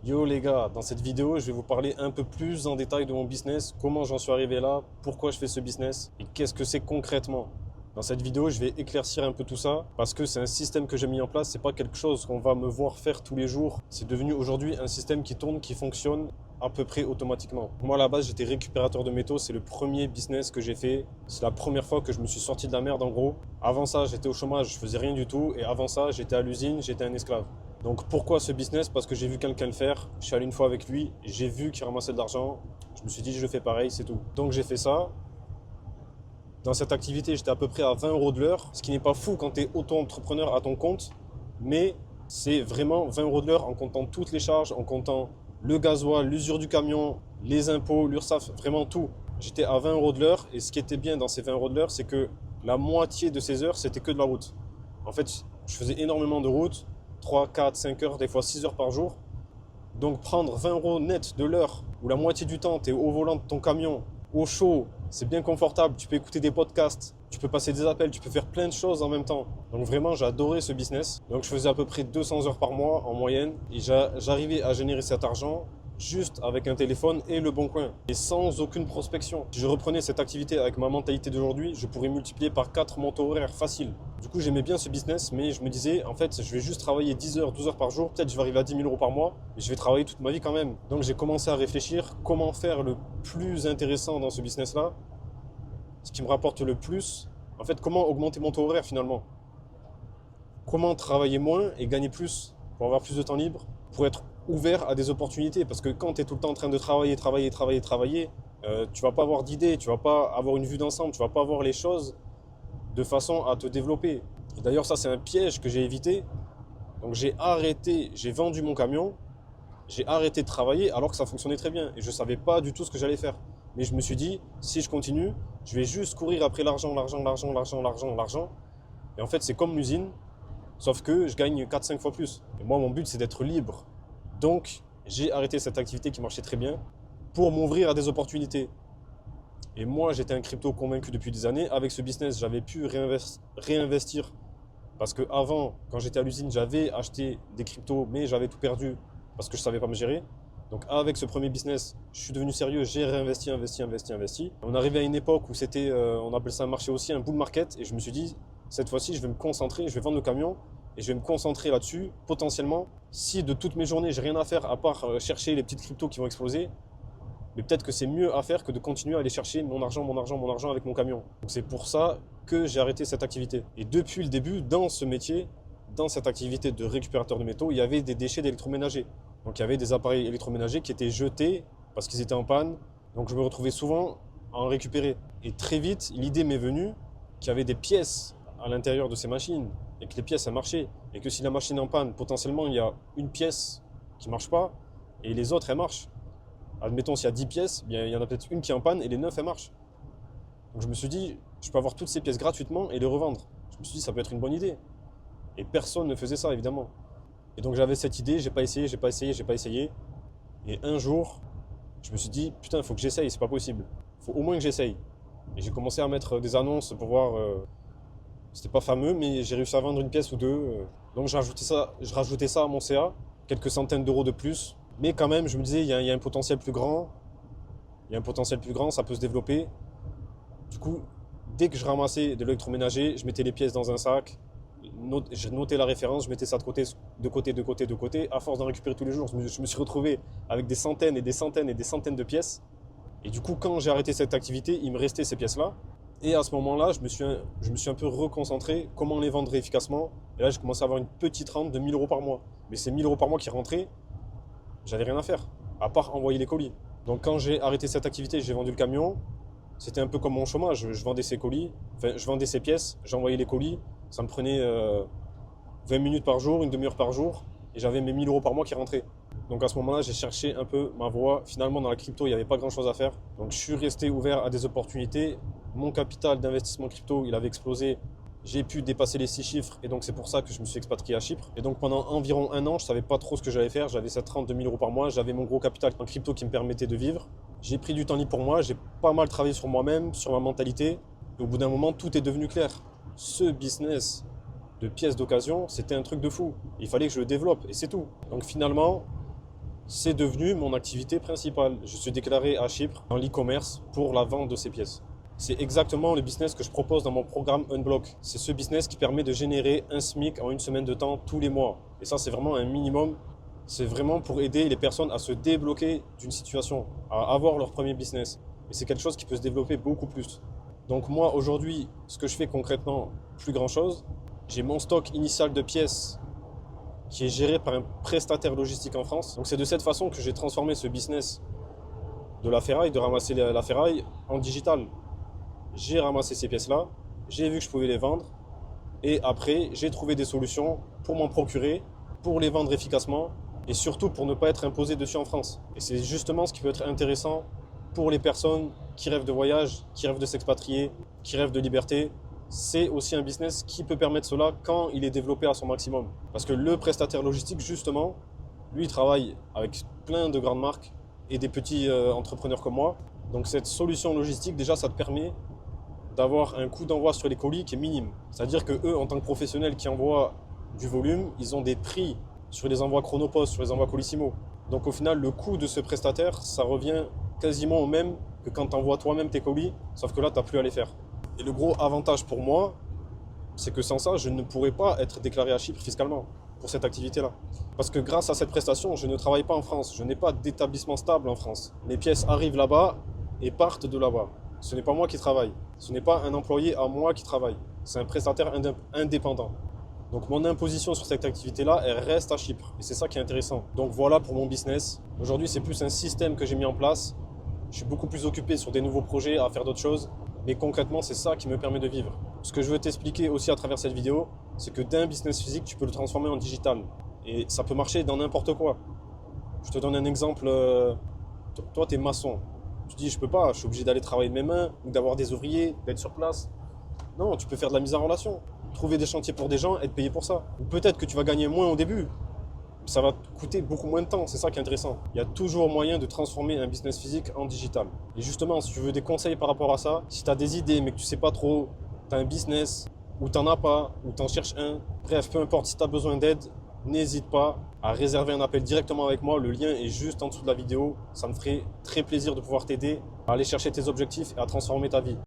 Yo les gars, dans cette vidéo, je vais vous parler un peu plus en détail de mon business, comment j'en suis arrivé là, pourquoi je fais ce business et qu'est-ce que c'est concrètement. Dans cette vidéo, je vais éclaircir un peu tout ça parce que c'est un système que j'ai mis en place, c'est pas quelque chose qu'on va me voir faire tous les jours. C'est devenu aujourd'hui un système qui tourne, qui fonctionne à peu près automatiquement. Moi à la base, j'étais récupérateur de métaux, c'est le premier business que j'ai fait. C'est la première fois que je me suis sorti de la merde en gros. Avant ça, j'étais au chômage, je faisais rien du tout et avant ça, j'étais à l'usine, j'étais un esclave. Donc pourquoi ce business? Parce que j'ai vu quelqu'un le faire, je suis allé une fois avec lui, j'ai vu qu'il ramassait de l'argent, je me suis dit je fais pareil, c'est tout. Donc j'ai fait ça. Dans cette activité, j'étais à peu près à 20 € de l'heure, ce qui n'est pas fou quand tu es auto-entrepreneur à ton compte, mais c'est vraiment 20 € de l'heure en comptant toutes les charges, en comptant le gasoil, l'usure du camion, les impôts, l'URSSAF, vraiment tout. J'étais à 20 € de l'heure et ce qui était bien dans ces 20 € de l'heure, c'est que la moitié de ces heures, c'était que de la route. En fait, je faisais énormément de route, 3, 4, 5 heures, des fois 6 heures par jour. Donc prendre 20 € net de l'heure, où la moitié du temps, tu es au volant de ton camion, au chaud, c'est bien confortable, tu peux écouter des podcasts, tu peux passer des appels, tu peux faire plein de choses en même temps. Donc vraiment, j'ai adoré ce business. Donc je faisais à peu près 200 heures par mois en moyenne, et j'arrivais à générer cet argent juste avec un téléphone et le bon coin, et sans aucune prospection. Si je reprenais cette activité avec ma mentalité d'aujourd'hui, je pourrais multiplier par 4 mon taux horaire facile. Du coup, j'aimais bien ce business, mais je me disais, en fait, je vais juste travailler 10 heures, 12 heures par jour, peut-être je vais arriver à 10 000 € par mois, mais je vais travailler toute ma vie quand même. Donc j'ai commencé à réfléchir comment faire le plus intéressant dans ce business-là, ce qui me rapporte le plus, en fait, comment augmenter mon taux horaire finalement. Comment travailler moins et gagner plus pour avoir plus de temps libre, pour être ouvert à des opportunités. Parce que quand tu es tout le temps en train de travailler, tu vas pas avoir d'idées, tu vas pas avoir une vue d'ensemble, tu vas pas voir les choses de façon à te développer. Et d'ailleurs, ça, c'est un piège que j'ai évité. Donc j'ai arrêté, j'ai vendu mon camion, j'ai arrêté de travailler alors que ça fonctionnait très bien. Et je savais pas du tout ce que j'allais faire. Mais je me suis dit, si je continue, je vais juste courir après l'argent. Et en fait, c'est comme l'usine, sauf que je gagne 4-5 fois plus. Et moi, mon but, c'est d'être libre. Donc, j'ai arrêté cette activité qui marchait très bien pour m'ouvrir à des opportunités. Et moi, j'étais un crypto convaincu depuis des années. Avec ce business, j'avais pu réinvestir. Parce que avant, quand j'étais à l'usine, j'avais acheté des cryptos, mais j'avais tout perdu parce que je ne savais pas me gérer. Donc avec ce premier business, je suis devenu sérieux, j'ai réinvesti. On arrivait à une époque où c'était, on appelle ça un marché aussi, un bull market. Et je me suis dit, cette fois-ci, je vais me concentrer, je vais vendre le camion et je vais me concentrer là-dessus. Potentiellement, si de toutes mes journées, j'ai rien à faire à part chercher les petites cryptos qui vont exploser, mais peut-être que c'est mieux à faire que de continuer à aller chercher mon argent avec mon camion. Donc c'est pour ça que j'ai arrêté cette activité. Et depuis le début, dans ce métier, dans cette activité de récupérateur de métaux, il y avait des déchets d'électroménager. Donc il y avait des appareils électroménagers qui étaient jetés parce qu'ils étaient en panne. Donc je me retrouvais souvent à en récupérer. Et très vite, l'idée m'est venue qu'il y avait des pièces à l'intérieur de ces machines et que les pièces, elles marchaient. Et que si la machine est en panne, potentiellement, il y a une pièce qui ne marche pas et les autres, elles marchent. Admettons, s'il y a 10 pièces, bien, il y en a peut-être une qui est en panne et les 9, elles marchent. Donc je me suis dit, je peux avoir toutes ces pièces gratuitement et les revendre. Je me suis dit, ça peut être une bonne idée. Et personne ne faisait ça, évidemment. Et donc j'avais cette idée, j'ai pas essayé. Et un jour, je me suis dit, putain, il faut que j'essaye, c'est pas possible. Il faut au moins que j'essaye. Et j'ai commencé à mettre des annonces pour voir. C'était pas fameux, mais j'ai réussi à vendre une pièce ou deux. Donc je rajoutais ça à mon CA, quelques centaines d'euros de plus. Mais quand même, je me disais, il y a un potentiel plus grand. Il y a un potentiel plus grand, ça peut se développer. Du coup, dès que je ramassais de l'électroménager, je mettais les pièces dans un sac. Je notais la référence, je mettais ça de côté. À force d'en récupérer tous les jours, je me suis retrouvé avec des centaines de pièces. Et du coup, quand j'ai arrêté cette activité, il me restait ces pièces-là. Et à ce moment-là, je me suis un peu reconcentré, comment les vendre efficacement. Et là, j'ai commencé à avoir une petite rente de 1 000 € par mois. Mais ces 1 000 € par mois qui rentraient, j'avais rien à faire, à part envoyer les colis. Donc quand j'ai arrêté cette activité, j'ai vendu le camion. C'était un peu comme mon chômage, je vendais ces colis, enfin je vendais ces pièces, j'envoyais les colis. Ça me prenait 20 minutes par jour, une demi-heure par jour, et j'avais mes 1 000 € par mois qui rentraient. Donc à ce moment-là, j'ai cherché un peu ma voie. Finalement, dans la crypto, il n'y avait pas grand-chose à faire. Donc je suis resté ouvert à des opportunités. Mon capital d'investissement crypto, il avait explosé. J'ai pu dépasser les 6 chiffres et donc c'est pour ça que je me suis expatrié à Chypre. Et donc pendant environ un an, je ne savais pas trop ce que j'allais faire. J'avais cette rente de 1 000 € par mois, j'avais mon gros capital en crypto qui me permettait de vivre. J'ai pris du temps libre pour moi, j'ai pas mal travaillé sur moi-même, sur ma mentalité. Et au bout d'un moment, tout est devenu clair. Ce business de pièces d'occasion, c'était un truc de fou. Il fallait que je le développe et c'est tout. Donc finalement, c'est devenu mon activité principale. Je suis déclaré à Chypre dans l'e-commerce pour la vente de ces pièces. C'est exactement le business que je propose dans mon programme Unblock. C'est ce business qui permet de générer un SMIC en une semaine de temps tous les mois. Et ça, c'est vraiment un minimum. C'est vraiment pour aider les personnes à se débloquer d'une situation, à avoir leur premier business. Et c'est quelque chose qui peut se développer beaucoup plus. Donc moi, aujourd'hui, ce que je fais concrètement, plus grand-chose. J'ai mon stock initial de pièces qui est géré par un prestataire logistique en France. Donc c'est de cette façon que j'ai transformé ce business de la ferraille, de ramasser la ferraille, en digital. J'ai ramassé ces pièces-là, j'ai vu que je pouvais les vendre, et après, j'ai trouvé des solutions pour m'en procurer, pour les vendre efficacement, et surtout pour ne pas être imposé dessus en France. Et c'est justement ce qui peut être intéressant pour les personnes qui rêvent de voyage, qui rêvent de s'expatrier, qui rêvent de liberté. C'est aussi un business qui peut permettre cela quand il est développé à son maximum. Parce que le prestataire logistique, justement, lui, il travaille avec plein de grandes marques et des petits entrepreneurs comme moi. Donc cette solution logistique, déjà, ça te permet d'avoir un coût d'envoi sur les colis qui est minime. C'est-à-dire que eux, en tant que professionnels qui envoient du volume, ils ont des prix sur les envois Chronopost, sur les envois Colissimo. Donc au final, le coût de ce prestataire, ça revient quasiment au même que quand tu envoies toi-même tes colis, sauf que là, tu n'as plus à les faire. Et le gros avantage pour moi, c'est que sans ça, je ne pourrais pas être déclaré à Chypre fiscalement pour cette activité-là. Parce que grâce à cette prestation, je ne travaille pas en France. Je n'ai pas d'établissement stable en France. Les pièces arrivent là-bas et partent de là-bas. Ce n'est pas moi qui travaille. Ce n'est pas un employé à moi qui travaille. C'est un prestataire indépendant. Donc mon imposition sur cette activité-là, elle reste à Chypre. Et c'est ça qui est intéressant. Donc voilà pour mon business. Aujourd'hui, c'est plus un système que j'ai mis en place. Je suis beaucoup plus occupé sur des nouveaux projets, à faire d'autres choses. Mais concrètement, c'est ça qui me permet de vivre. Ce que je veux t'expliquer aussi à travers cette vidéo, c'est que d'un business physique, tu peux le transformer en digital. Et ça peut marcher dans n'importe quoi. Je te donne un exemple. Toi, tu es maçon. Tu dis, je peux pas, je suis obligé d'aller travailler de mes mains, ou d'avoir des ouvriers, d'être sur place. Non, tu peux faire de la mise en relation. Trouver des chantiers pour des gens, être payé pour ça. Ou peut-être que tu vas gagner moins au début. Ça va te coûter beaucoup moins de temps, c'est ça qui est intéressant. Il y a toujours moyen de transformer un business physique en digital. Et justement, si tu veux des conseils par rapport à ça, si tu as des idées mais que tu sais pas trop, tu as un business, ou tu n'en as pas, ou tu en cherches un, bref, peu importe, si tu as besoin d'aide, n'hésite pas à réserver un appel directement avec moi. Le lien est juste en dessous de la vidéo. Ça me ferait très plaisir de pouvoir t'aider à aller chercher tes objectifs et à transformer ta vie.